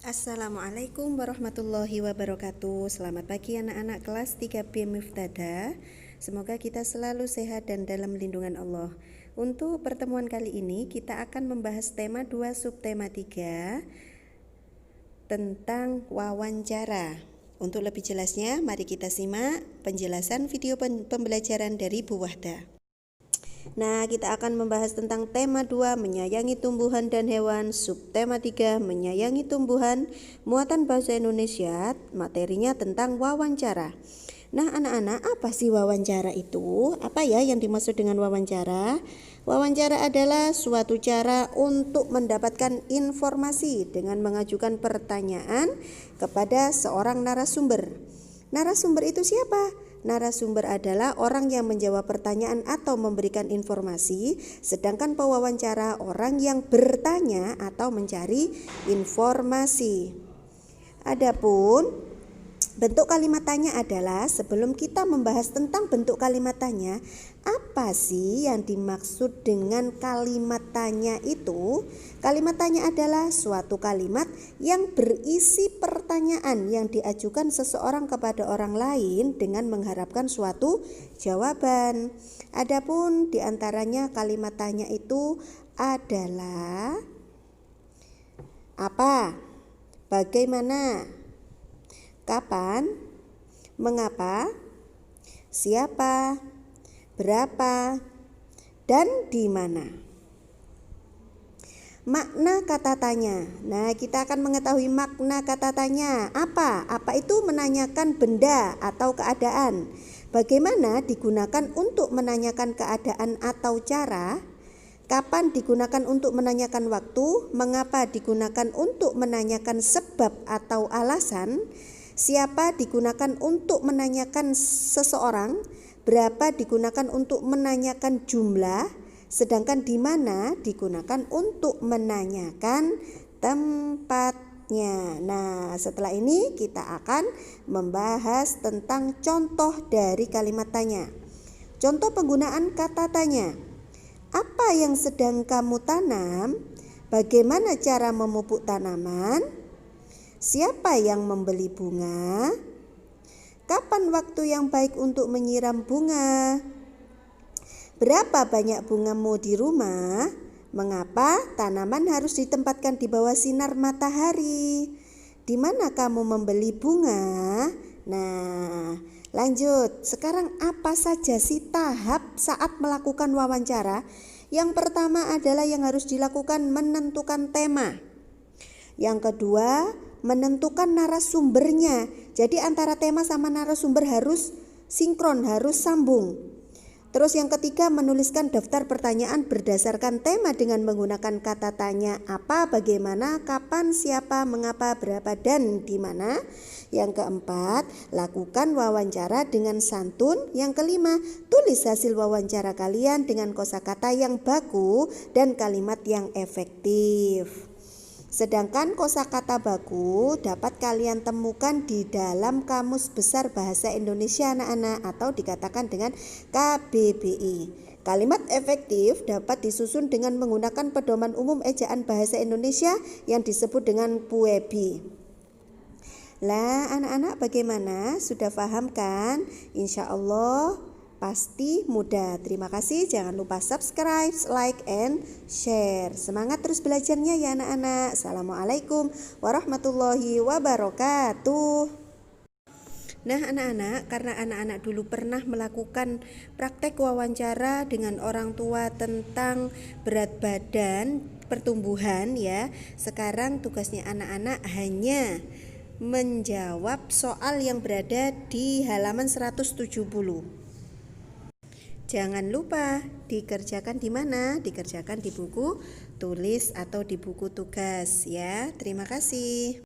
Assalamualaikum warahmatullahi wabarakatuh. Selamat pagi anak-anak kelas 3B Miftada. Semoga kita selalu sehat dan dalam lindungan Allah. Untuk pertemuan kali ini kita akan membahas tema 2 subtema 3 tentang wawancara. Untuk lebih jelasnya mari kita simak penjelasan video pembelajaran dari Bu Wahda. Nah, kita akan membahas tentang tema 2, menyayangi tumbuhan dan hewan, subtema 3, menyayangi tumbuhan, muatan bahasa Indonesia, materinya tentang wawancara. Nah, anak-anak, apa sih wawancara itu? Apa ya yang dimaksud dengan wawancara? Wawancara adalah suatu cara untuk mendapatkan informasi dengan mengajukan pertanyaan kepada seorang narasumber. Narasumber itu siapa? Narasumber adalah orang yang menjawab pertanyaan atau memberikan informasi, sedangkan pewawancara orang yang bertanya atau mencari informasi. Adapun bentuk kalimat tanya adalah, sebelum kita membahas tentang bentuk kalimat tanya, apa sih yang dimaksud dengan kalimat tanya itu? Kalimat tanya adalah suatu kalimat yang berisi pertanyaan yang diajukan seseorang kepada orang lain dengan mengharapkan suatu jawaban. Adapun diantaranya kalimat tanya itu adalah apa? Bagaimana? Kapan? Mengapa? Siapa? Berapa? Dan di mana? Makna kata tanya. Nah, kita akan mengetahui makna kata tanya. Apa? Apa itu menanyakan benda atau keadaan. Bagaimana digunakan untuk menanyakan keadaan atau cara? Kapan digunakan untuk menanyakan waktu? Mengapa digunakan untuk menanyakan sebab atau alasan? Siapa digunakan untuk menanyakan seseorang? Berapa digunakan untuk menanyakan jumlah? Sedangkan di mana digunakan untuk menanyakan tempatnya. Nah, setelah ini kita akan membahas tentang contoh dari kalimat tanya. Contoh penggunaan kata tanya. Apa yang sedang kamu tanam? Bagaimana cara memupuk tanaman? Siapa yang membeli bunga? Kapan waktu yang baik untuk menyiram bunga? Berapa banyak bungamu di rumah? Mengapa tanaman harus ditempatkan di bawah sinar matahari? Di mana kamu membeli bunga? Nah, lanjut. Sekarang apa saja sih tahap saat melakukan wawancara? Yang pertama adalah yang harus dilakukan menentukan tema. Yang kedua, menentukan narasumbernya. Jadi antara tema sama narasumber harus sinkron, harus sambung. Terus yang ketiga, menuliskan daftar pertanyaan berdasarkan tema dengan menggunakan kata tanya apa, bagaimana, kapan, siapa, mengapa, berapa, dan di mana. Yang keempat, lakukan wawancara dengan santun. Yang kelima, tulis hasil wawancara kalian dengan kosakata yang baku dan kalimat yang efektif. Sedangkan kosakata baku dapat kalian temukan di dalam Kamus Besar Bahasa Indonesia anak-anak atau dikatakan dengan KBBI. Kalimat efektif dapat disusun dengan menggunakan pedoman umum ejaan bahasa Indonesia yang disebut dengan PUEBI. Lah anak-anak bagaimana? Sudah paham kan? Insya Allah pasti mudah. Terima kasih. Jangan lupa subscribe, like, and share. Semangat terus belajarnya ya anak-anak. Assalamualaikum warahmatullahi wabarakatuh. Nah anak-anak, karena anak-anak dulu pernah melakukan praktek wawancara dengan orang tua tentang berat badan, pertumbuhan ya. Sekarang tugasnya anak-anak hanya menjawab soal yang berada di halaman 170. Jangan lupa dikerjakan di mana? Dikerjakan di buku tulis atau di buku tugas ya. Terima kasih.